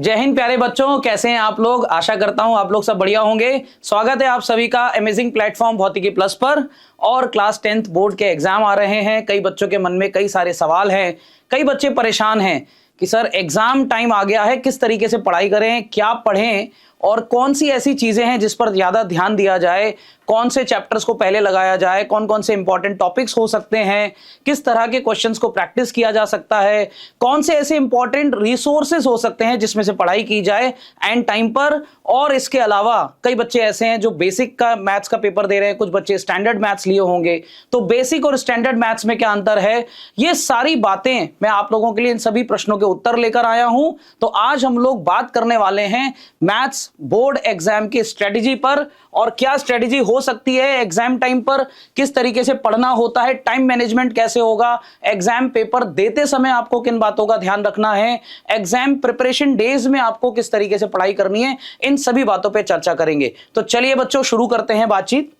जय हिंद प्यारे बच्चों, कैसे हैं आप लोग। आशा करता हूं आप लोग सब बढ़िया होंगे। स्वागत है आप सभी का अमेजिंग प्लेटफॉर्म भौतिकी प्लस पर। और क्लास 10th बोर्ड के एग्जाम आ रहे हैं। कई बच्चों के मन में कई सारे सवाल हैं, कई बच्चे परेशान हैं कि सर एग्जाम टाइम आ गया है, किस तरीके से पढ़ाई करें, क्या पढ़ें और कौन सी ऐसी चीजें हैं जिस पर ज्यादा ध्यान दिया जाए, कौन से चैप्टर्स को पहले लगाया जाए, कौन कौन से इंपॉर्टेंट टॉपिक्स हो सकते हैं, किस तरह के क्वेश्चंस को प्रैक्टिस किया जा सकता है, कौन से ऐसे इंपॉर्टेंट रिसोर्सेज हो सकते हैं जिसमें से पढ़ाई की जाए एंड टाइम पर। और इसके अलावा कई बच्चे ऐसे हैं जो बेसिक का मैथ्स का पेपर दे रहे हैं, कुछ बच्चे स्टैंडर्ड मैथ्स लिए होंगे, तो बेसिक और स्टैंडर्ड मैथ्स में क्या अंतर है, ये सारी बातें मैं आप लोगों के लिए इन सभी प्रश्नों के उत्तर लेकर आया हूं। तो आज हम लोग बात करने वाले हैं मैथ्स बोर्ड एग्जाम की स्ट्रेटेजी पर, और क्या स्ट्रेटेजी हो सकती है एग्जाम टाइम पर, किस तरीके से पढ़ना होता है, टाइम मैनेजमेंट कैसे होगा, एग्जाम पेपर देते समय आपको किन बातों का ध्यान रखना है, एग्जाम प्रिपरेशन डेज में आपको किस तरीके से पढ़ाई करनी है, इन सभी बातों पे चर्चा करेंगे। तो चलिए बच्चों शुरू करते हैं बातचीत।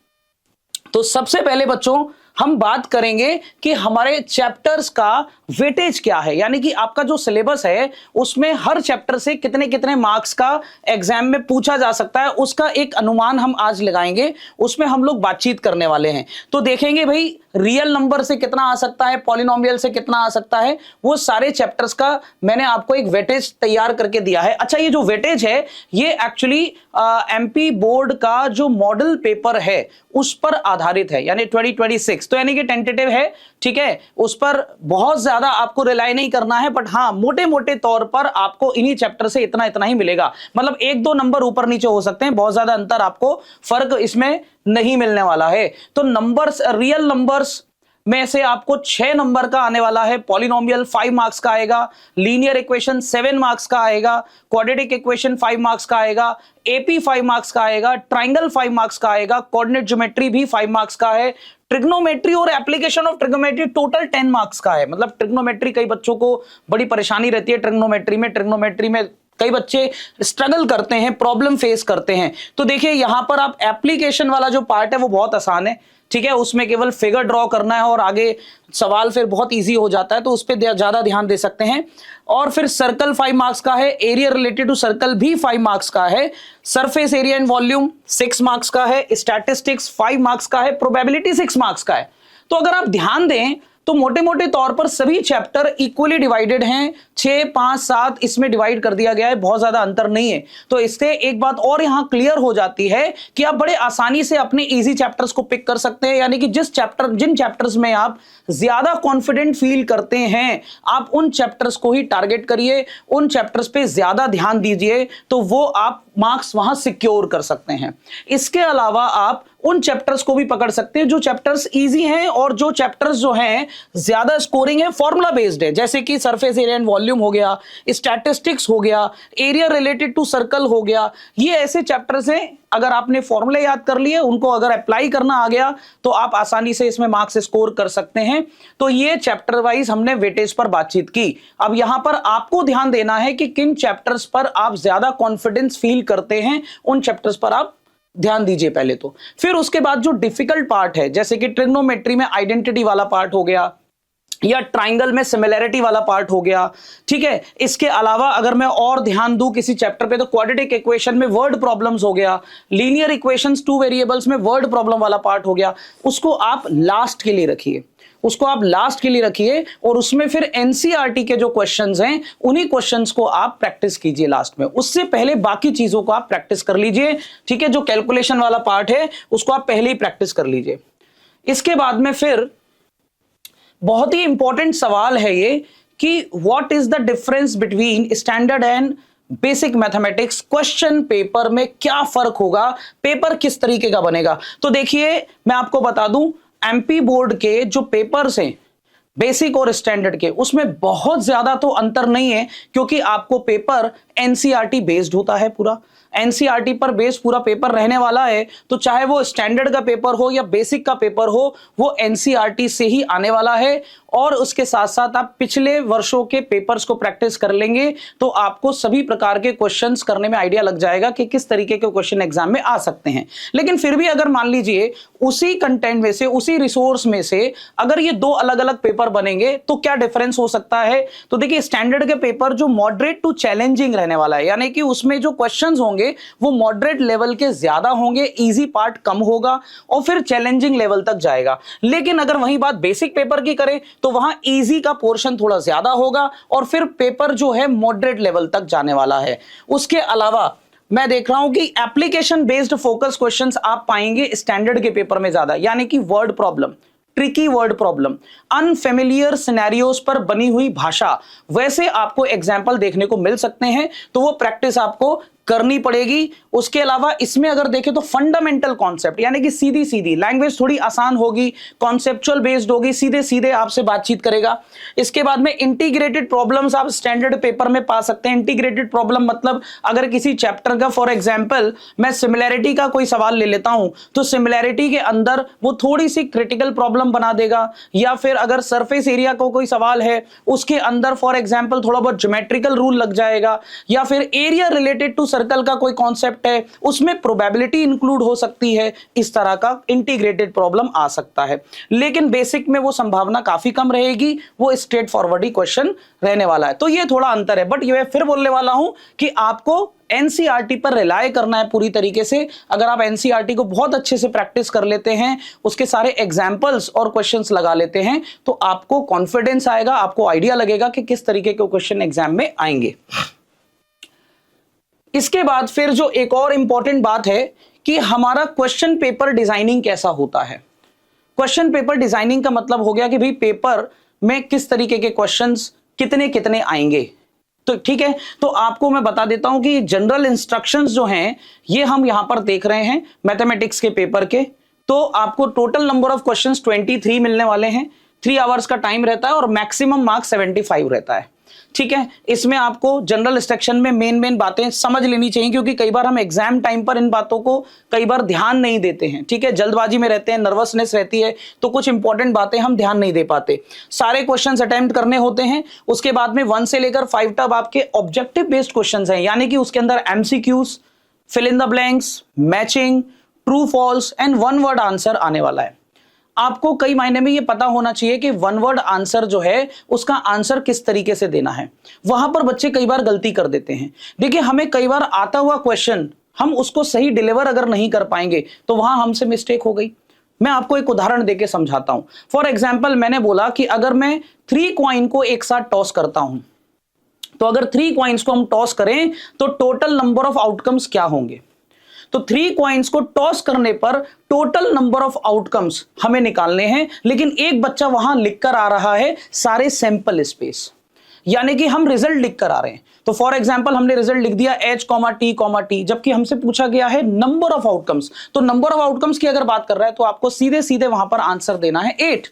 तो सबसे पहले बच्चों हम बात करेंगे कि हमारे चैप्टर्स का वेटेज क्या है, यानी कि आपका जो सिलेबस है उसमें हर चैप्टर से कितने कितने मार्क्स का एग्जाम में पूछा जा सकता है, उसका एक अनुमान हम आज लगाएंगे। उसमें हम लोग बातचीत करने वाले हैं। तो देखेंगे भाई रियल नंबर से कितना आ सकता है, पॉलिनोमियल से कितना आ सकता है, वो सारे चैप्टर्स का मैंने आपको एक वेटेज तैयार करके दिया है। अच्छा, ये जो वेटेज है ये एक्चुअली एमपी बोर्ड का जो मॉडल पेपर है उस पर आधारित है, यानी 2026, तो यानी कि टेंटेटिव है, ठीक है। उस पर बहुत ज्यादा आपको रिलाई नहीं करना है, बट हाँ मोटे मोटे तौर पर आपको इन्हीं चैप्टर से इतना इतना ही मिलेगा। मतलब एक दो नंबर ऊपर नीचे हो सकते हैं, बहुत ज्यादा अंतर आपको फर्क इसमें नहीं मिलने वाला है। तो नंबर्स, रियल नंबर्स में से आपको 6 नंबर का आने वाला है। पॉलिनोमियल 5 मार्क्स का आएगा, लीनियर इक्वेशन 7 मार्क्स का आएगा, क्वाड्रेटिक इक्वेशन 5 मार्क्स का आएगा, एपी 5 मार्क्स का आएगा, ट्राइंगल 5 मार्क्स का आएगा, कोऑर्डिनेट ज्योमेट्री भी 5 मार्क्स का है, ट्रिग्नोमेट्री और application of trigonometry total 10 marks का है। मतलब ट्रिग्नोमेट्री कई बच्चों को बड़ी परेशानी रहती है ट्रिग्नोमेट्री में कई बच्चे स्ट्रगल करते हैं, प्रॉब्लम फेस करते हैं। तो देखिए यहां पर आप एप्लीकेशन वाला जो पार्ट है वो बहुत आसान है, ठीक है। उसमें केवल फिगर ड्रॉ करना है और आगे सवाल फिर बहुत इजी हो जाता है, तो उस पर ज्यादा ध्यान दे सकते हैं। और फिर सर्कल 5 मार्क्स का है, एरिया रिलेटेड टू सर्कल भी 5 मार्क्स का है, surface area and volume 6 marks का है, स्टैटिस्टिक्स 5 मार्क्स का है, प्रोबेबिलिटी 6 मार्क्स का है। तो अगर आप ध्यान दें तो मोटे मोटे तौर पर सभी चैप्टर इक्वली डिवाइडेड हैं, 6, 5, 7 इसमें डिवाइड कर दिया गया है, बहुत ज्यादा अंतर नहीं है। तो इससे एक बात और यहां क्लियर हो जाती है कि आप बड़े आसानी से अपने इजी चैप्टर्स को पिक कर सकते हैं, यानी कि जिन चैप्टर्स में आप ज्यादा कॉन्फिडेंट फील करते हैं आप उन चैप्टर्स को ही टारगेट करिए, उन चैप्टर्स पे ज्यादा ध्यान दीजिए, तो वो आप मार्क्स वहां सिक्योर कर सकते हैं। इसके अलावा आप उन चैप्टर्स को भी पकड़ सकते हैं जो चैप्टर्स इजी हैं और जो चैप्टर्स जो हैं ज्यादा स्कोरिंग है, फॉर्मूला बेस्ड है, जैसे कि सरफेस एरिया एंड वॉल्यूम हो गया, स्टैटिस्टिक्स हो गया, एरिया रिलेटेड टू सर्कल हो गया। ये ऐसे चैप्टर्स हैं, अगर आपने फॉर्मूले याद कर लिए, उनको अगर अप्लाई करना आ गया तो आप आसानी से इसमें मार्क्स स्कोर कर सकते हैं। तो ये चैप्टर वाइज हमने वेटेज पर बातचीत की। अब यहां पर आपको ध्यान देना है कि किन चैप्टर्स पर आप ज्यादा कॉन्फिडेंस फील करते हैं, उन चैप्टर्स पर आप ध्यान दीजिए पहले तो। फिर उसके बाद जो डिफिकल्ट पार्ट है, जैसे कि ट्रिग्नोमेट्री में आइडेंटिटी वाला पार्ट हो गया, या ट्राइंगल में सिमिलैरिटी वाला पार्ट हो गया, ठीक है। इसके अलावा अगर मैं और ध्यान दूं किसी चैप्टर पे तो क्वाड्रेटिक इक्वेशन में वर्ड प्रॉब्लम्स हो गया, लीनियर इक्वेशंस 2 वेरिएबल्स में वर्ड प्रॉब्लम वाला पार्ट हो गया, उसको आप लास्ट के लिए रखिए, और उसमें फिर एनसीईआरटी के जो क्वेश्चंस हैं उन्हीं क्वेश्चंस को आप प्रैक्टिस कीजिए लास्ट में। उससे पहले बाकी चीजों को आप प्रैक्टिस कर लीजिए, ठीक है। जो कैलकुलेशन वाला पार्ट है उसको आप पहले ही प्रैक्टिस कर लीजिए। इसके बाद में फिर बहुत ही इंपॉर्टेंट सवाल है ये कि what is the difference between standard and basic mathematics. Question paper में क्या फर्क होगा, पेपर किस तरीके का बनेगा। तो देखिए मैं आपको बता दूं, एमपी बोर्ड के जो पेपर्स हैं बेसिक और स्टैंडर्ड के, उसमें बहुत ज्यादा तो अंतर नहीं है, क्योंकि आपको पेपर एनसीईआरटी बेस्ड होता है, पूरा एनसीईआरटी पर बेस्ड पूरा पेपर रहने वाला है। तो चाहे वो स्टैंडर्ड का पेपर हो या बेसिक का पेपर हो, वो एनसीईआरटी से ही आने वाला है। और उसके साथ साथ आप पिछले वर्षों के पेपर्स को प्रैक्टिस कर लेंगे तो आपको सभी प्रकार के क्वेश्चंस करने में आइडिया लग जाएगा कि किस तरीके के क्वेश्चन एग्जाम में आ सकते हैं। लेकिन फिर भी अगर मान लीजिए उसी कंटेंट में से, उसी रिसोर्स में से अगर ये दो अलग अलग पेपर बनेंगे तो क्या डिफरेंस हो सकता है? तो देखिए, स्टैंडर्ड के पेपर जो मॉडरेट टू चैलेंजिंग रहने वाला है, यानी कि उसमें जो क्वेश्चंस होंगे वो मॉडरेट लेवल के ज्यादा होंगे, इजी पार्ट कम होगा और फिर चैलेंजिंग लेवल तक जाएगा। लेकिन अगर वही बात बेसिक पेपर की करें तो वहां इजी का पोर्शन थोड़ा ज्यादा होगा और फिर पेपर जो है मॉडरेट लेवल तक जाने वाला है। उसके अलावा मैं देख रहा हूं कि एप्लीकेशन बेस्ड फोकस क्वेश्चंस आप पाएंगे स्टैंडर्ड के पेपर में ज्यादा, यानी कि word problem, tricky word problem, unfamiliar scenarios पर बनी हुई भाषा, वैसे आपको एग्जाम्पल देखने को मिल सकते हैं। तो वो प्रैक्टिस आपको करनी पड़ेगी। उसके अलावा इसमें अगर देखें तो फंडामेंटल कॉन्सेप्ट, यानी कि सीधी सीधी लैंग्वेज थोड़ी आसान होगी, कॉन्सेप्चुअल बेस्ड होगी, सीधे सीधे आपसे बातचीत करेगा। इसके बाद में इंटीग्रेटेड प्रॉब्लम्स आप स्टैंडर्ड पेपर में पा सकते हैं। इंटीग्रेटेड प्रॉब्लम मतलब अगर किसी चैप्टर का फॉर एग्जांपल मैं सिमिलैरिटी का कोई सवाल ले लेता हूं तो सिमिलैरिटी के अंदर वो थोड़ी सी क्रिटिकल प्रॉब्लम बना देगा, या फिर अगर सरफेस एरिया को कोई सवाल है उसके अंदर फॉर एग्जांपल थोड़ा बहुत ज्योमेट्रिकल रूल लग जाएगा, या फिर एरिया रिलेटेड टू सर्कल का कोई कॉन्सेप्ट है उसमें प्रोबेबिलिटी इंक्लूड हो सकती है। इस तरह का इंटीग्रेटेड प्रॉब्लम आ सकता है। लेकिन बेसिक में वो संभावना काफी कम रहेगी, वो स्ट्रेट फॉरवर्ड ही क्वेश्चन रहने वाला है। तो ये थोड़ा अंतर है। बट ये फिर बोलने वाला हूं कि आपको एनसीईआरटी पर रिलाय करना है पूरी तरीके से। अगर आप एनसीईआरटी को बहुत अच्छे से प्रैक्टिस कर लेते हैं, उसके सारे एग्जांपल्स और क्वेश्चंस लगा लेते हैं, तो आपको कॉन्फिडेंस आएगा, आपको आइडिया लगेगा कि किस तरीके के क्वेश्चन एग्जाम में आएंगे। इसके बाद फिर जो एक और इंपॉर्टेंट बात है कि हमारा क्वेश्चन पेपर डिजाइनिंग कैसा होता है। क्वेश्चन पेपर डिजाइनिंग का मतलब हो गया कि भाई पेपर में किस तरीके के क्वेश्चंस कितने कितने आएंगे। तो ठीक है, तो आपको मैं बता देता हूं कि जनरल इंस्ट्रक्शंस जो हैं ये हम यहां पर देख रहे हैं मैथमेटिक्स के पेपर के। तो आपको टोटल नंबर ऑफ क्वेश्चंस 23 मिलने वाले हैं, 3 आवर्स का टाइम रहता है और मैक्सिमम मार्क्स 75 रहता है। ठीक है, इसमें आपको जनरल सेक्शन में मेन बातें समझ लेनी चाहिए, क्योंकि कई बार हम एग्जाम टाइम पर इन बातों को कई बार ध्यान नहीं देते हैं। ठीक है, जल्दबाजी में रहते हैं, नर्वसनेस रहती है, तो कुछ इंपॉर्टेंट बातें हम ध्यान नहीं दे पाते। सारे क्वेश्चंस अटेम्प्ट करने होते हैं। उसके बाद में 1 से लेकर 5 तक आपके ऑब्जेक्टिव बेस्ड क्वेश्चंस हैं, यानी कि उसके अंदर MCQs, fill in the blanks, matching, true false and 1 word answer आने वाला है। आपको कई मायने में ये पता होना चाहिए कि 1 वर्ड आंसर जो है उसका आंसर किस तरीके से देना है। वहां पर बच्चे कई बार गलती कर देते हैं। देखिए, हमें कई बार आता हुआ क्वेश्चन हम उसको सही डिलीवर अगर नहीं कर पाएंगे तो वहां हमसे मिस्टेक हो गई। मैं आपको एक उदाहरण देके समझाता हूं। फॉर एग्जाम्पल मैंने बोला कि अगर मैं 3 कॉइन को एक साथ टॉस करता हूं, तो अगर 3 कॉइन्स को हम टॉस करें तो टोटल नंबर ऑफ आउटकम्स क्या होंगे। तो 3 कॉइन्स को टॉस करने पर टोटल नंबर ऑफ आउटकम्स हमें निकालने हैं, लेकिन एक बच्चा वहां लिखकर आ रहा है सारे सैंपल स्पेस, यानी कि हम रिजल्ट लिखकर आ रहे हैं। तो फॉर एग्जांपल हमने रिजल्ट लिख दिया H, T, जबकि हमसे पूछा गया है नंबर ऑफ आउटकम्स। तो नंबर ऑफ आउटकम्स की अगर बात कर रहा है तो आपको सीधे सीधे वहां पर आंसर देना है 8।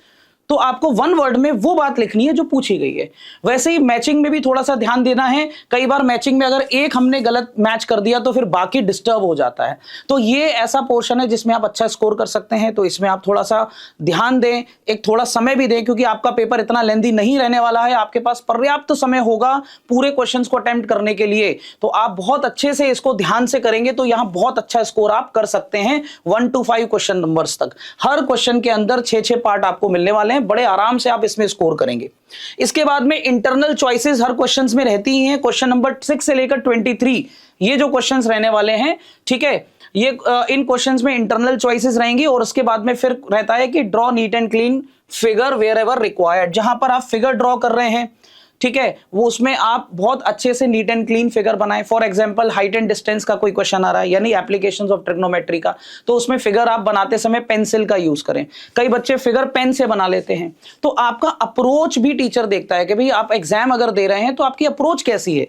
तो आपको 1 वर्ड में वो बात लिखनी है जो पूछी गई है। वैसे ही मैचिंग में भी थोड़ा सा ध्यान देना है। कई बार मैचिंग में अगर एक हमने गलत मैच कर दिया तो फिर बाकी डिस्टर्ब हो जाता है। तो ये ऐसा पोर्शन है जिसमें आप अच्छा स्कोर कर सकते हैं। तो इसमें आप थोड़ा सा ध्यान दें, एक थोड़ा समय भी दें, क्योंकि आपका पेपर इतना लेंथी नहीं रहने वाला है। आपके पास पर्याप्त समय होगा पूरे क्वेश्चंस को अटेम्प्ट करने के लिए। तो आप बहुत अच्छे से इसको ध्यान से करेंगे तो यहां बहुत अच्छा स्कोर आप कर सकते हैं 1 to 5 क्वेश्चन नंबर्स तक। हर क्वेश्चन के अंदर 6 पार्ट आपको मिलने वाले हैं। बड़े आराम से आप इसमें स्कोर करेंगे। इसके बाद में इंटरनल चॉइसेस हर क्वेश्चंस में रहती ही हैं। क्वेश्चन नंबर 6 से लेकर 23 ये जो क्वेश्चंस रहने वाले हैं, ठीक है, ये इन क्वेश्चंस में इंटरनल चॉइसेस रहेंगी। और उसके बाद में फिर रहता है कि draw neat and clean figure wherever required. जहां पर आप फिगर ड्रॉ कर रहे हैं, ठीक है, वो उसमें आप बहुत अच्छे से नीट एंड क्लीन फिगर बनाएं। For example height and distance का कोई क्वेश्चन आ रहा है, यानी एप्लीकेशंस ऑफ ट्रिग्नोमेट्री का, तो उसमें फिगर आप बनाते समय पेंसिल का यूज करें। कई बच्चे फिगर पेन से बना लेते हैं। तो आपका अप्रोच भी टीचर देखता है कि भाई आप एग्जाम अगर दे रहे हैं तो आपकी अप्रोच कैसी है।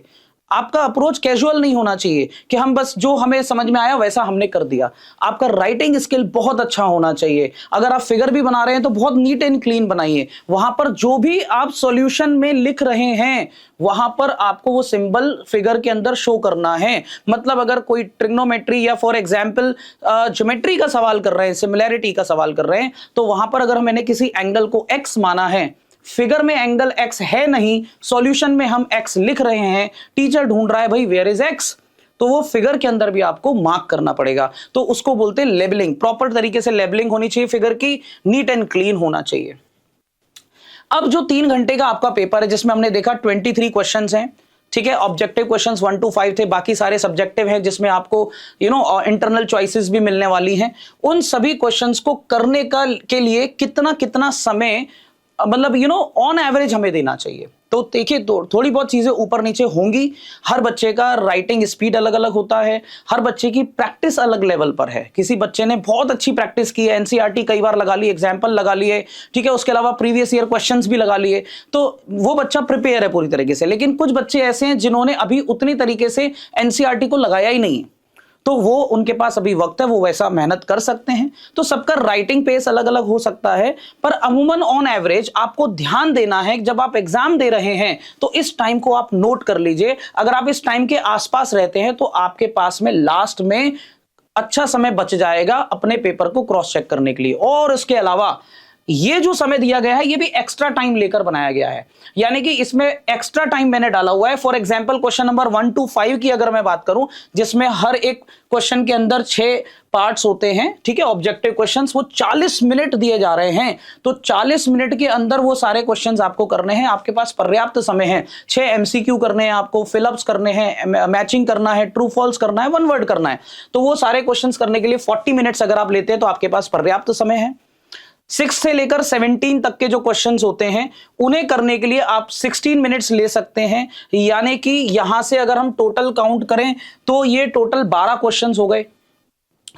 आपका अप्रोच कैजुअल नहीं होना चाहिए कि हम बस जो हमें समझ में आया वैसा हमने कर दिया। आपका राइटिंग स्किल बहुत अच्छा होना चाहिए। अगर आप फिगर भी बना रहे हैं तो बहुत नीट एंड क्लीन बनाइए। वहां पर जो भी आप सॉल्यूशन में लिख रहे हैं वहां पर आपको वो सिंबल फिगर के अंदर शो करना है। मतलब अगर कोई ट्रिग्नोमेट्री या फॉर एग्जांपल ज्योमेट्री का सवाल कर रहे हैं, सिमिलैरिटी का सवाल कर रहे हैं, तो वहां पर अगर मैंने किसी एंगल को x माना है फिगर में एंगल x है नहीं, सॉल्यूशन में हम x लिख रहे हैं, टीचर ढूंढ रहा है भाई वेयर इज x, तो वो फिगर के अंदर भी आपको मार्क करना पड़ेगा। तो उसको बोलते हैं लेबलिंग, प्रॉपर तरीके से लेबलिंग होनी चाहिए फिगर की, नीट एंड क्लीन होना चाहिए। अब जो 3 घंटे का आपका पेपर है जिसमें हमने देखा 23 क्वेश्चंस हैं, ठीक है, ऑब्जेक्टिव क्वेश्चंस 1 to 5 थे, बाकी सारे सब्जेक्टिव हैं जिसमें आपको इंटरनल चॉइसेस भी मिलने वाली हैं। उन सभी क्वेश्चंस को करने का के लिए कितना कितना समय मतलब ऑन एवरेज हमें देना चाहिए। तो देखिए थोड़ी बहुत चीजें ऊपर नीचे होंगी, हर बच्चे का राइटिंग स्पीड अलग अलग होता है, हर बच्चे की प्रैक्टिस अलग लेवल पर है। किसी बच्चे ने बहुत अच्छी प्रैक्टिस की है, एनसीईआरटी कई बार लगा ली, एग्जाम्पल लगा लिए, ठीक है, उसके अलावा प्रीवियस ईयर क्वेश्चंस भी लगा लिए, तो वो बच्चा प्रिपेयर है पूरी तरीके से। लेकिन कुछ बच्चे ऐसे हैं जिन्होंने अभी उतनी तरीके से एनसीईआरटी को लगाया ही नहीं, तो वो उनके पास अभी वक्त है, वो वैसा मेहनत कर सकते हैं। तो सबका राइटिंग पेस अलग अलग हो सकता है, पर अमूमन ऑन एवरेज आपको ध्यान देना है जब आप एग्जाम दे रहे हैं तो इस टाइम को आप नोट कर लीजिए। अगर आप इस टाइम के आसपास रहते हैं तो आपके पास में लास्ट में अच्छा समय बच जाएगा अपने पेपर को क्रॉस चेक करने के लिए। और इसके अलावा ये जो समय दिया गया है ये भी एक्स्ट्रा टाइम लेकर बनाया गया है, यानी कि इसमें एक्स्ट्रा टाइम मैंने डाला हुआ है। For example question number 1 to 5 की अगर मैं बात करूं, जिसमें हर एक क्वेश्चन के अंदर 6 पार्ट्स होते हैं, ठीक है, ऑब्जेक्टिव क्वेश्चंस, वो 40 मिनट दिए जा रहे हैं। तो 40 मिनट के अंदर वो सारे क्वेश्चंस आपको करने हैं, आपके पास पर्याप्त समय है। 6 एमसीक्यू करने हैं आपको, फिलअप्स करने हैं, मैचिंग करना है, ट्रू फॉल्स करना है, वन वर्ड करना है। तो वो सारे क्वेश्चंस करने के लिए 40 मिनट्स अगर आप लेते हैं तो आपके पास पर्याप्त समय है। 6 से लेकर 17 तक के जो क्वेश्चंस होते हैं उन्हें करने के लिए आप 16 मिनट्स ले सकते हैं, यानी कि यहां से अगर हम टोटल काउंट करें तो ये टोटल 12 क्वेश्चंस हो गए,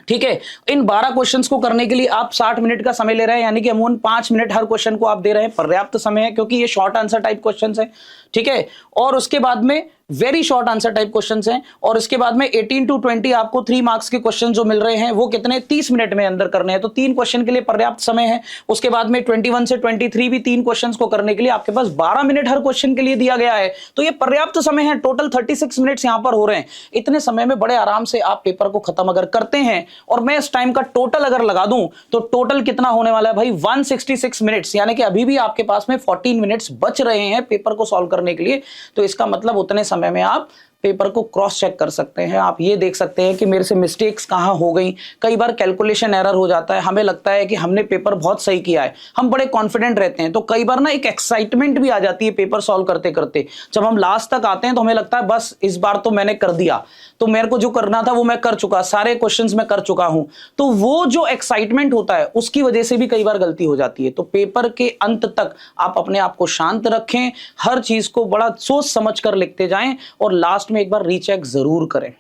ठीक है। इन 12 क्वेश्चंस को करने के लिए आप 60 मिनट का समय ले रहे हैं, यानी कि अमूमन 5 मिनट हर क्वेश्चन को आप दे रहे हैं, पर्याप्त समय है क्योंकि ये शॉर्ट आंसर टाइप क्वेश्चंस है, ठीक है। और उसके बाद में very short answer type questions हैं, और इसके बाद में 18 to 20 आपको 3 मार्क्स के क्वेश्चन जो मिल रहे हैं वो कितने 30 मिनट में अंदर करने हैं, तो 3 क्वेश्चन के लिए पर्याप्त समय है। उसके बाद में 21 से 23 भी 3 क्वेश्चंस को करने के लिए आपके पास 12 मिनट हर क्वेश्चन के लिए दिया गया है, तो ये पर्याप्त समय है। टोटल 36 मिनट्स यहां पर हो रहे हैं। इतने समय में बड़े आराम से आप पेपर को खत्म अगर करते हैं, और मैं इस टाइम का टोटल अगर लगा दूं तो टोटल कितना होने वाला है भाई 166 मिनट्स, यानी कि अभी भी आपके पास में 14 मिनट्स बच रहे हैं पेपर को सॉल्व करने के लिए। तो इसका मतलब उतने समय में आप पेपर को क्रॉस चेक कर सकते हैं। आप ये देख सकते हैं कि मेरे से मिस्टेक्स कहां हो गई। कई बार कैलकुलेशन एरर हो जाता है, हमें लगता है कि हमने पेपर बहुत सही किया है, हम बड़े कॉन्फिडेंट रहते हैं, तो कई बार ना एक एक्साइटमेंट भी आ जाती है पेपर सॉल्व करते करते। जब हम लास्ट तक आते हैं तो हमें लगता है बस इस बार तो मैंने कर दिया, तो मेरे को जो करना था वो मैं कर चुका, सारे क्वेश्चंस मैं कर चुका हूं। तो वो जो एक्साइटमेंट होता है उसकी वजह से भी कई बार गलती हो जाती है। तो पेपर के अंत तक आप अपने आप को शांत रखें, हर चीज को बड़ा सोच समझ कर लिखते जाएं, और लास्ट में एक बार रीचेक जरूर करें,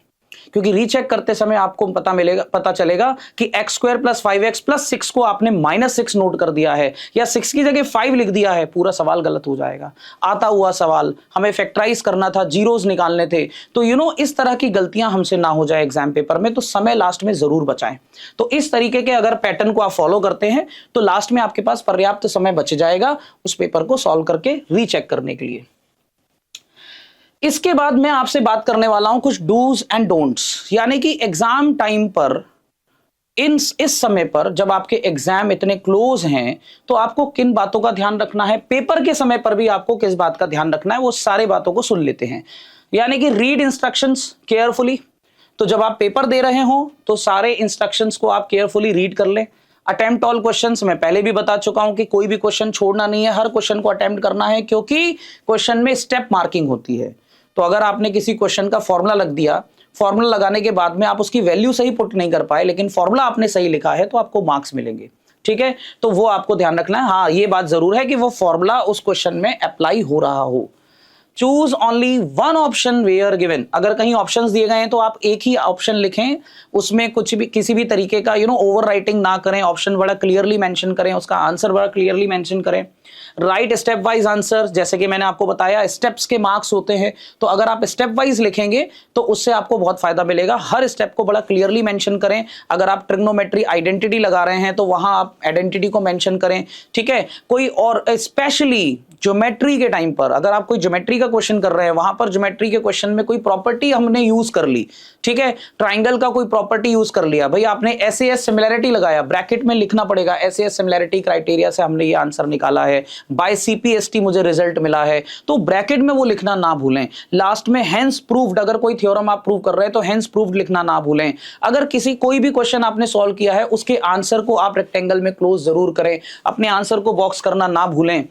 क्योंकि रीचेक करते समय आपको पता चलेगा कि x² + 5x + 6 को आपने -6 नोट कर दिया है, या 6 की जगह 5 लिख दिया है, पूरा सवाल गलत हो जाएगा। आता हुआ सवाल हमें फैक्टराइज करना था, जीरोस निकालने थे, तो इस तरह की गलतियां हमसे ना हो जाए एग्जाम पेपर में, तो समय लास्ट में जरूर बचाएं। तो इस तरीके के अगर पैटर्न को आप फॉलो करते हैं तो लास्ट में आपके पास पर्याप्त समय बच जाएगा उस पेपर को सॉल्व करके रीचेक करने के लिए। इसके बाद मैं आपसे बात करने वाला हूं कुछ डूज एंड डोंट्स, यानी कि एग्जाम टाइम पर इस समय पर जब आपके एग्जाम इतने क्लोज हैं तो आपको किन बातों का ध्यान रखना है, पेपर के समय पर भी आपको किस बात का ध्यान रखना है, वो सारे बातों को सुन लेते हैं। यानी कि रीड इंस्ट्रक्शंस केयरफुली, तो जब आप पेपर दे रहे हो तो सारे इंस्ट्रक्शंस को आप केयरफुली रीड कर लें। अटेम्प्ट ऑल क्वेश्चंस, मैं पहले भी बता चुका हूं कि कोई भी क्वेश्चन छोड़ना नहीं है, हर क्वेश्चन को अटेम्प्ट करना है, क्योंकि क्वेश्चन में स्टेप मार्किंग होती है। तो अगर आपने किसी क्वेश्चन का फॉर्मूला लग दिया, फॉर्मूला लगाने के बाद में आप उसकी वैल्यू सही पुट नहीं कर पाए, लेकिन फॉर्मूला आपने सही लिखा है, तो आपको मार्क्स मिलेंगे, ठीक है। तो वो आपको ध्यान रखना है। हाँ, ये बात जरूर है कि वो फॉर्मूला उस क्वेश्चन में अप्लाई हो रहा हो। Choose only one option where given, अगर कहीं ऑप्शंस दिए गए हैं तो आप एक ही ऑप्शन लिखें, उसमें कुछ भी किसी भी तरीके का ओवर राइटिंग ना करें, ऑप्शन बड़ा क्लियरली मेंशन करें, उसका आंसर बड़ा क्लियरली मेंशन करें। राइट स्टेप वाइज आंसर, जैसे कि मैंने आपको बताया स्टेप्स के मार्क्स होते हैं, तो अगर आप स्टेप वाइज लिखेंगे तो उससे आपको बहुत फायदा मिलेगा। हर स्टेप को बड़ा क्लियरली मेंशन करें। अगर आप ट्रिग्नोमेट्री आइडेंटिटी लगा रहे हैं तो वहां आप आइडेंटिटी को मेंशन करें, ठीक है। कोई और स्पेशली ज्योमेट्री के टाइम पर अगर आप कोई ज्योमेट्री का क्वेश्चन कर रहे हैं, वहां पर ज्योमेट्री के क्वेश्चन में कोई प्रॉपर्टी हमने यूज कर ली, ठीक है, ट्राइंगल का कोई प्रॉपर्टी यूज कर लिया, भाई आपने SAS सिमिलैरिटी लगाया, ब्रैकेट में लिखना पड़ेगा SAS सिमिलैरिटी क्राइटेरिया से हमने ये आंसर निकाला है। है, बाय CPST मुझे रिजल्ट मिला है, तो ब्रैकेट में वो लिखना ना भूलें। लास्ट में हेंस प्रूव्ड, अगर कोई थ्योरम आप प्रूव कर रहे हैं तो हेंस प्रूव्ड लिखना ना भूलें। अगर कोई भी क्वेश्चन आपने सॉल्व किया है उसके आंसर को आप रेक्टेंगल में क्लोज जरूर करें, अपने आंसर को बॉक्स करना ना भूलें।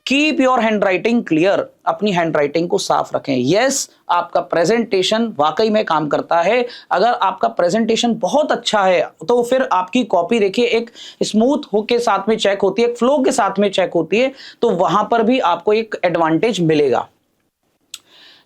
कीप योर हैंडराइटिंग क्लियर, अपनी हैंडराइटिंग को साफ रखें। यस, आपका प्रेजेंटेशन वाकई में काम करता है। अगर आपका प्रेजेंटेशन बहुत अच्छा है तो फिर आपकी कॉपी देखिए एक स्मूथ हो के साथ में चेक होती है, एक फ्लो के साथ में चेक होती है, तो वहां पर भी आपको एक एडवांटेज मिलेगा।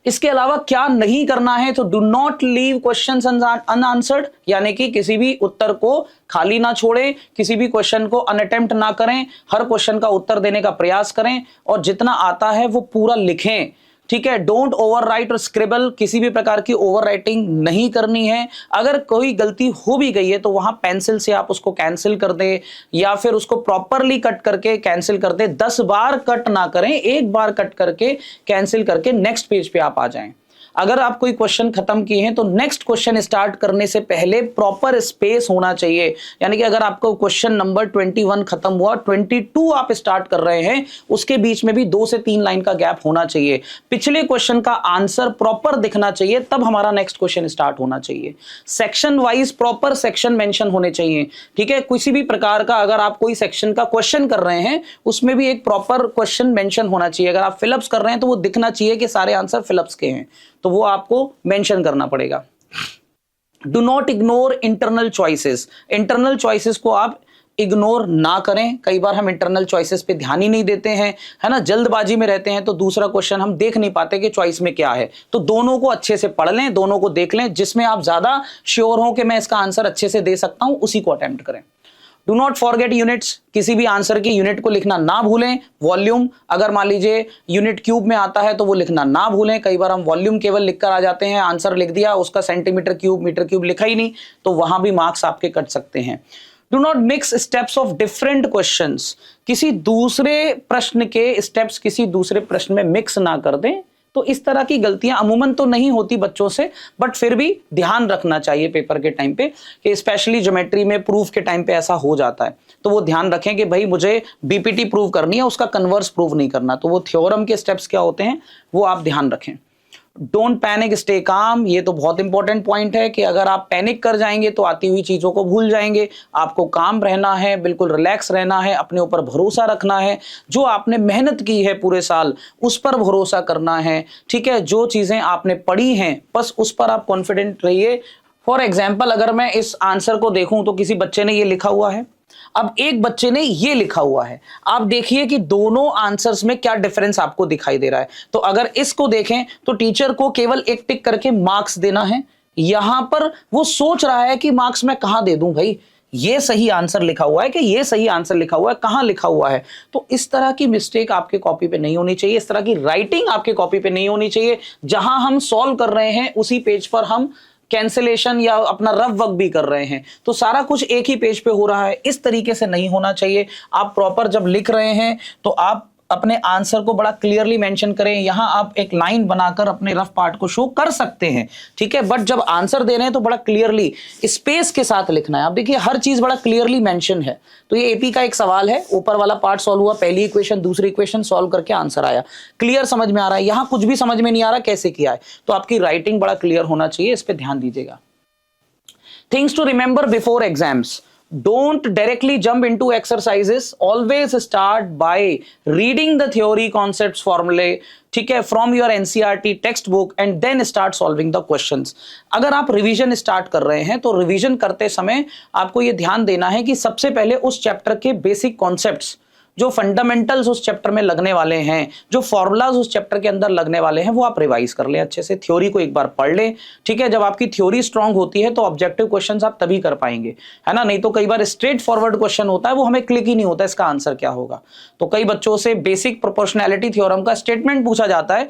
इसके अलावा क्या नहीं करना है, तो do not leave questions unanswered, यानी कि किसी भी उत्तर को खाली ना छोड़ें, किसी भी क्वेश्चन को अनअटेम्प्ट ना करें, हर क्वेश्चन का उत्तर देने का प्रयास करें और जितना आता है वो पूरा लिखें। ठीक है, डोंट ओवरराइट और स्क्रिबल, किसी भी प्रकार की ओवर राइटिंग नहीं करनी है। अगर कोई गलती हो भी गई है तो वहां पेंसिल से आप उसको कैंसिल कर दें या फिर उसको प्रॉपरली कट करके कैंसिल कर दें। 10 बार कट ना करें, एक बार कट करके कैंसिल करके नेक्स्ट पेज पे आप आ जाएं। अगर आप कोई क्वेश्चन खत्म किए हैं तो नेक्स्ट क्वेश्चन स्टार्ट करने से पहले प्रॉपर स्पेस होना चाहिए, यानी कि अगर आपको क्वेश्चन नंबर 21 खत्म हुआ, 22 आप स्टार्ट कर रहे हैं, उसके बीच में भी 2 से 3 लाइन का गैप होना चाहिए। पिछले क्वेश्चन का आंसर प्रॉपर दिखना चाहिए, तब हमारा नेक्स्ट क्वेश्चन स्टार्ट होना चाहिए। Section wise proper section mention होने चाहिए। ठीक है, किसी भी प्रकार का अगर आप कोई सेक्शन का क्वेश्चन कर रहे हैं उसमें भी एक प्रॉपर क्वेश्चन मेंशन होना चाहिए। अगर आप फिलअप्स कर रहे हैं तो वो दिखना चाहिए कि सारे आंसर फिलअप्स के हैं, तो वो आपको मेंशन करना पड़ेगा। Do not ignore internal choices, internal choices को आप इग्नोर ना करें। कई बार हम इंटरनल चॉइसेस पे ध्यान ही नहीं देते हैं, है ना, जल्दबाजी में रहते हैं, तो दूसरा क्वेश्चन हम देख नहीं पाते कि चॉइस में क्या है। तो दोनों को अच्छे से पढ़ लें, दोनों को देख लें, जिसमें आप ज्यादा श्योर हो कि मैं इसका आंसर अच्छे से दे सकता हूं उसी को अटेम्प्ट करें। डू नॉट फॉरगेट यूनिट्स, किसी भी आंसर की यूनिट को लिखना ना भूलें। वॉल्यूम अगर मान लीजिए यूनिट क्यूब में आता है तो वो लिखना ना भूलें। कई बार हम वॉल्यूम केवल लिखकर आ जाते हैं, आंसर लिख दिया, उसका सेंटीमीटर क्यूब मीटर क्यूब लिखा ही नहीं, तो वहां भी मार्क्स आपके कट सकते हैं। Do not mix steps of different questions, किसी दूसरे प्रश्न के स्टेप्स किसी दूसरे प्रश्न में मिक्स ना कर दें। तो इस तरह की गलतियां अमूमन तो नहीं होती बच्चों से, बट फिर भी ध्यान रखना चाहिए पेपर के टाइम पे कि स्पेशली ज्योमेट्री में प्रूफ के टाइम पे ऐसा हो जाता है। तो वो ध्यान रखें कि भाई मुझे बीपीटी प्रूव करनी है, उसका कन्वर्स प्रूव नहीं करना। तो वो थ्योरम के स्टेप्स क्या होते हैं वो आप ध्यान रखें। डोंट पैनिक, स्टे काम, ये तो बहुत इंपॉर्टेंट पॉइंट है कि अगर आप पैनिक कर जाएंगे तो आती हुई चीजों को भूल जाएंगे। आपको काम रहना है, बिल्कुल रिलैक्स रहना है, अपने ऊपर भरोसा रखना है, जो आपने मेहनत की है पूरे साल उस पर भरोसा करना है। ठीक है, जो चीजें आपने पढ़ी हैं बस उस पर आप कॉन्फिडेंट रहिए। फॉर एग्जाम्पल अगर मैं इस आंसर को देखूं तो किसी बच्चे ने ये लिखा हुआ है, अब एक बच्चे ने ये लिखा हुआ है, आप देखिए कि दोनों आंसर्स में क्या डिफरेंस आपको दिखाई दे रहा है। तो अगर इसको देखें तो टीचर को केवल एक टिक करके मार्क्स देना है, यहां पर वो सोच रहा है कि मार्क्स मैं कहां दे दूं, भाई ये सही आंसर लिखा हुआ है कि ये सही आंसर लिखा हुआ है, कहां लिखा हुआ है। तो इस तरह की मिस्टेक आपके कॉपी पे नहीं होनी चाहिए, इस तरह की राइटिंग आपके कॉपी पे नहीं होनी चाहिए। जहां हम सॉल्व कर रहे हैं उसी पेज पर हम कैंसिलेशन या अपना रफ वर्क भी कर रहे हैं, तो सारा कुछ एक ही पेज पे हो रहा है, इस तरीके से नहीं होना चाहिए। आप प्रॉपर जब लिख रहे हैं तो आप अपने आंसर को बड़ा क्लियरली मेंशन करें। यहां आप एक लाइन बनाकर अपने रफ पार्ट को शो कर सकते हैं, ठीक है, बट जब आंसर दे रहे हैं तो बड़ा क्लियरली स्पेस के साथ लिखना है। आप देखिए हर चीज बड़ा क्लियरली मेंशन है। तो ये एपी का एक सवाल है, ऊपर वाला पार्ट सॉल्व हुआ, पहली इक्वेशन दूसरी इक्वेशन सॉल्व करके आंसर आया, क्लियर समझ में आ रहा है। यहां कुछ भी समझ में नहीं आ रहा कैसे किया है, तो आपकी राइटिंग बड़ा क्लियर होना चाहिए, इस पर ध्यान दीजिएगा। Things to remember before exams, don't directly jump into exercises, always start by reading the theory concepts formulae, ठीक है, from your NCERT textbook and then start solving the questions। अगर आप रिवीजन स्टार्ट कर रहे हैं तो रिवीजन करते समय आपको यह ध्यान देना है कि सबसे पहले उस चैप्टर के बेसिक कॉन्सेप्ट्स, जो फंडामेंटल्स उस चैप्टर में लगने वाले हैं, जो फॉर्मूलाज उस चैप्टर के अंदर लगने वाले हैं, वो आप रिवाइज कर लें अच्छे से, थ्योरी को एक बार पढ़ लें। ठीक है, जब आपकी थ्योरी स्ट्रांग होती है तो ऑब्जेक्टिव क्वेश्चंस आप तभी कर पाएंगे, है ना, नहीं तो कई बार स्ट्रेट फॉरवर्ड क्वेश्चन होता है, वो हमें क्लिक ही नहीं होता इसका आंसर क्या होगा। तो कई बच्चों से बेसिक प्रोपोर्शनैलिटी थ्योरम का स्टेटमेंट पूछा जाता है,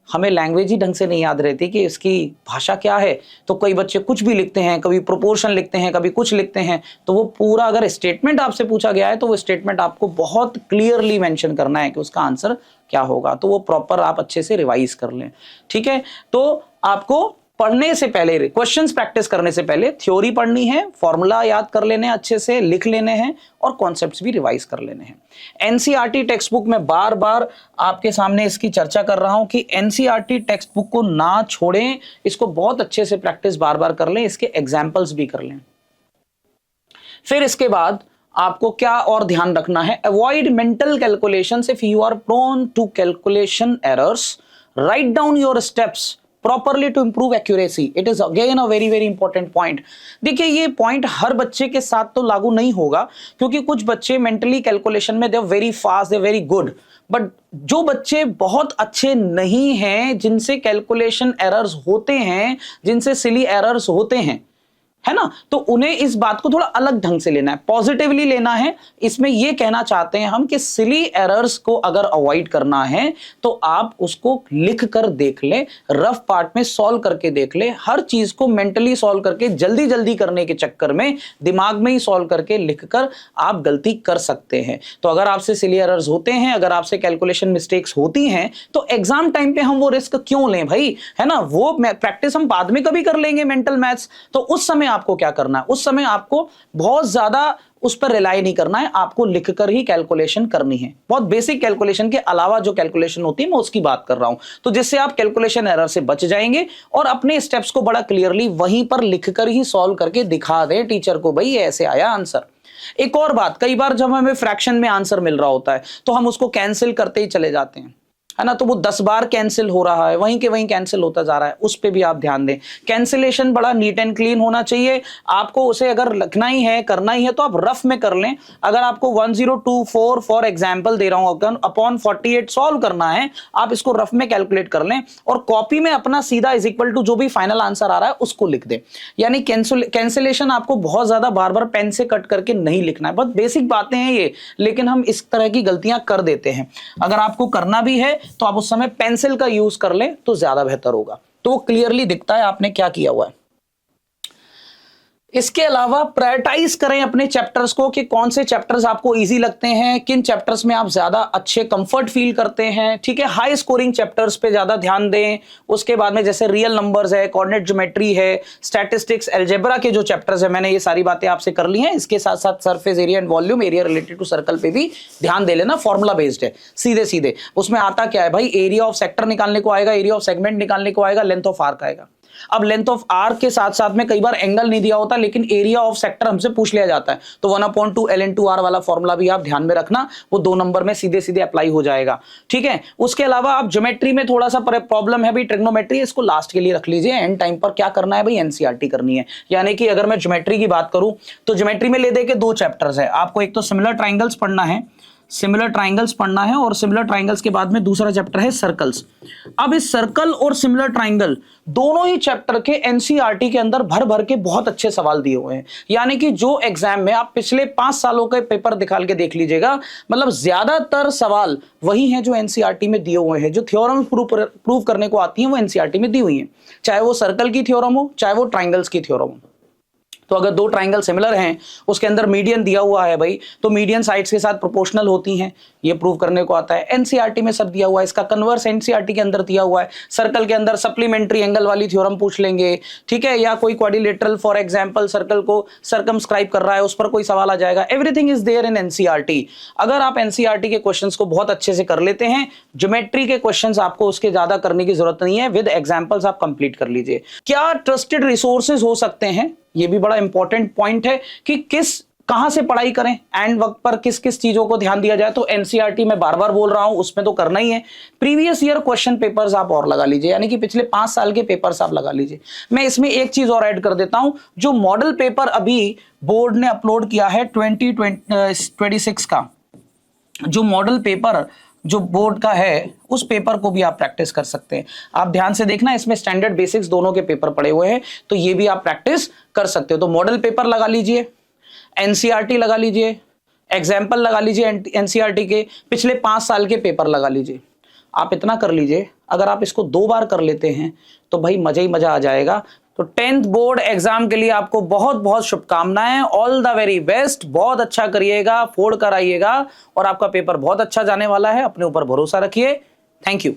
हमें लैंग्वेज ही ढंग से नहीं याद रहती कि इसकी भाषा क्या है, तो कई बच्चे कुछ भी लिखते हैं, कभी प्रोपोर्शन लिखते हैं, कभी कुछ लिखते हैं। तो वो पूरा अगर स्टेटमेंट आपसे पूछा गया है तो वो स्टेटमेंट आपको बहुत क्लियरली मेंशन करना है कि उसका आंसर क्या होगा, तो वो प्रॉपर आप अच्छे से रिवाइज कर लें। ठीक है, तो आपको पढ़ने से पहले, क्वेश्चंस प्रैक्टिस करने से पहले थ्योरी पढ़नी है, फॉर्मूला याद कर लेने अच्छे से, लिख लेने हैं और कॉन्सेप्ट्स भी रिवाइज कर लेने हैं। एनसीईआरटी टेक्स्ट बुक में बार बार आपके सामने इसकी चर्चा कर रहा हूं कि एनसीईआरटी टेक्स्ट बुक को ना छोड़ें, इसको बहुत अच्छे से प्रैक्टिस बार बार कर लें, इसके एग्जाम्पल्स भी कर लें। फिर इसके बाद आपको क्या और ध्यान रखना है, avoid mental calculations if you are prone to calculation errors, write down your steps properly to improve accuracy. It is again a very very important point. देखिए ये पॉइंट हर बच्चे के साथ तो लागू नहीं होगा, क्योंकि कुछ बच्चे मेंटली कैलकुलेशन में they are very fast, they are very good, but जो बच्चे बहुत अच्छे नहीं हैं, जिनसे कैलकुलेशन एरर्स होते हैं, जिनसे सिली एरर्स होते हैं, है ना, तो उन्हें इस बात को थोड़ा अलग ढंग से लेना है, पॉजिटिवली लेना है। इसमें यह कहना चाहते हैं हम कि सिली एरर्स को अगर अवॉइड करना है तो आप उसको लिख कर देख लें, रफ पार्ट में सॉल्व करके देख लें। हर चीज को मेंटली सॉल्व करके जल्दी जल्दी करने के चक्कर में दिमाग में ही सॉल्व करके लिखकर आप गलती कर सकते हैं। तो अगर आपसे सिली एरर्स होते हैं, अगर आपसे कैलकुलेशन मिस्टेक्स होती हैं, तो एग्जाम टाइम पे हम वो रिस्क क्यों लें भाई, है ना। वो प्रैक्टिस हम बाद में कभी कर लेंगे मेंटल मैथ्स, तो उस समय आपको क्या करना है, उस समय आपको बहुत ज्यादा उस पर रिलाई नहीं करना है, आपको लिखकर ही कैलकुलेशन करनी है। बहुत बेसिक कैलकुलेशन के अलावा जो कैलकुलेशन होती है मैं उसकी बात कर रहा हूं, तो जिससे आप कैलकुलेशन एरर से बच जाएंगे और अपने स्टेप्स को बड़ा क्लियरली वहीं पर लिखकर ही सॉल्व करके दिखा दें टीचर को, भाई ऐसे आया आंसर। एक और बात, कई बार जब हमें फ्रैक्शन में आंसर मिल रहा होता है तो हम उसको कैंसिल करते ही चले जाते हैं, है ना, तो वो 10 बार कैंसिल हो रहा है, वहीं के वहीं कैंसिल होता जा रहा है, उस पे भी आप ध्यान दें। कैंसिलेशन बड़ा नीट एंड क्लीन होना चाहिए। आपको उसे अगर लिखना ही है, करना ही है, तो आप रफ में कर लें। अगर आपको 1024 फॉर एग्जांपल दे रहा हूं, अगर अपॉन 48 सॉल्व करना है, आप इसको रफ में कैलकुलेट कर लें और कॉपी में अपना सीधा इज इक्वल टू जो भी फाइनल आंसर आ रहा है उसको लिख दें। यानी कैंसिलेशन आपको बहुत ज्यादा बार बार पेन से कट करके नहीं लिखना है। बहुत बेसिक बातें हैं ये, लेकिन हम इस तरह की गलतियां कर देते हैं। अगर आपको करना भी है तो आप उस समय पेंसिल का यूज कर लें तो ज्यादा बेहतर होगा, तो वो क्लियरली दिखता है आपने क्या किया हुआ है। इसके अलावा प्रायोरिटाइज करें अपने चैप्टर्स को कि कौन से चैप्टर्स आपको इजी लगते हैं, किन चैप्टर्स में आप ज्यादा अच्छे कंफर्ट फील करते हैं, ठीक है। हाई स्कोरिंग चैप्टर्स पे ज्यादा ध्यान दें। उसके बाद में जैसे रियल नंबर्स है, कोऑर्डिनेट ज्योमेट्री है, स्टैटिस्टिक्स, अलजेब्रा के जो चैप्टर्स है, मैंने ये सारी बातें आपसे कर ली हैं। इसके साथ साथ surface area and volume, area related to circle पे भी ध्यान दे लेना। फॉर्मूला बेस्ड है, सीधे सीधे उसमें आता क्या है भाई, एरिया ऑफ सेक्टर निकालने को आएगा, एरिया ऑफ सेगमेंट निकालने को आएगा, लेंथ ऑफ आर्क आएगा। अब लेंथ ऑफ आर्क के साथ साथ में कई बार एंगल नहीं दिया होता, लेकिन एरिया ऑफ सेक्टर हमसे पूछ लिया जाता है, तो 1/2 ln2r वाला फॉर्मूला भी आप ध्यान में रखना, वो 2 नंबर में सीधे सीधे अप्लाई हो जाएगा, ठीक है। उसके अलावा आप ज्योमेट्री में थोड़ा सा प्रॉब्लम है भाई, ट्रिग्नोमेट्री, इसको लास्ट के लिए रख लीजिए। एंड टाइम पर क्या करना है भाई, एनसीईआरटी करनी है। यानी कि अगर मैं ज्योमेट्री की बात करूं तो ज्योमेट्री में ले दे के 2 चैप्टर्स है आपको, एक तो सिमिलर ट्राइंगल्स पढ़ना है, सिमिलर ट्राइंगल्स पढ़ना है, और सिमिलर ट्राइंगल्स के बाद में दूसरा चैप्टर है सर्कल्स। अब इस सर्कल और सिमिलर ट्राइंगल दोनों ही चैप्टर के एनसीईआरटी के अंदर भर भर के बहुत अच्छे सवाल दिए हुए हैं। यानी कि जो एग्जाम में आप पिछले 5 सालों के पेपर निकाल के देख लीजिएगा, मतलब ज्यादातर सवाल वही हैं जो एनसीईआरटी में दिए हुए हैं। जो थ्योरम प्रूव करने को आती हैं वो एनसीईआरटी में दी हुई हैं, चाहे वो सर्कल की थ्योरम हो, चाहे वो ट्राइंगल्स की थ्योरम हो। तो अगर 2 ट्राइंगल सिमिलर हैं, उसके अंदर मीडियन दिया हुआ है भाई, तो मीडियन साइड्स के साथ प्रोपोर्शनल होती हैं, ये प्रूव करने को आता है। एनसीईआरटी में सब दिया हुआ है, इसका कन्वर्स एनसीईआरटी के अंदर दिया हुआ है। सर्कल के अंदर सप्लीमेंट्री एंगल वाली थ्योरम पूछ लेंगे, ठीक है, या कोई क्वाड्रिलेटरल फॉर एग्जांपल सर्कल को सर्कमस्क्राइब कर रहा है, उस पर कोई सवाल आ जाएगा। Everything is there in NCERT. अगर आप एनसीईआरटी के क्वेश्चंस को बहुत अच्छे से कर लेते हैं, ज्योमेट्री के क्वेश्चंस आपको उसके ज्यादा करने की जरूरत नहीं है, विद एग्जांपल्स आप कंप्लीट कर लीजिए। क्या ट्रस्टेड रिसोर्सेज हो सकते हैं, ये भी बड़ा इंपॉर्टेंट पॉइंट है कि कहां से पढ़ाई करें, एंड वक्त पर किस किस चीजों को ध्यान दिया जाए। तो एनसीईआरटी में बार बार बोल रहा हूं, उसमें तो करना ही है। प्रीवियस ईयर क्वेश्चन पेपर्स आप और लगा लीजिए, यानी कि पिछले 5 साल के पेपर्स आप लगा लीजिए। मैं इसमें एक चीज और ऐड कर देता हूं, जो मॉडल पेपर अभी बोर्ड ने अपलोड किया है 2026 का, जो मॉडल पेपर जो बोर्ड का है, उस पेपर को भी आप प्रैक्टिस कर सकते हैं। आप ध्यान से देखना, इसमें स्टैंडर्ड बेसिक्स दोनों के पेपर पड़े हुए हैं, तो ये भी आप प्रैक्टिस कर सकते हो। तो मॉडल पेपर लगा लीजिए, एनसीईआरटी लगा लीजिए, एग्जाम्पल लगा लीजिए एनसीईआरटी के, पिछले 5 साल के पेपर लगा लीजिए। आप इतना कर लीजिए, अगर आप इसको 2 बार कर लेते हैं तो भाई मजा ही मजा आ जाएगा। तो 10th बोर्ड एग्जाम के लिए आपको बहुत बहुत शुभकामनाएं, ऑल द वेरी बेस्ट। बहुत अच्छा करिएगा, फोड़ कर आइएगा और आपका पेपर बहुत अच्छा जाने वाला है। अपने ऊपर भरोसा रखिए। Thank you.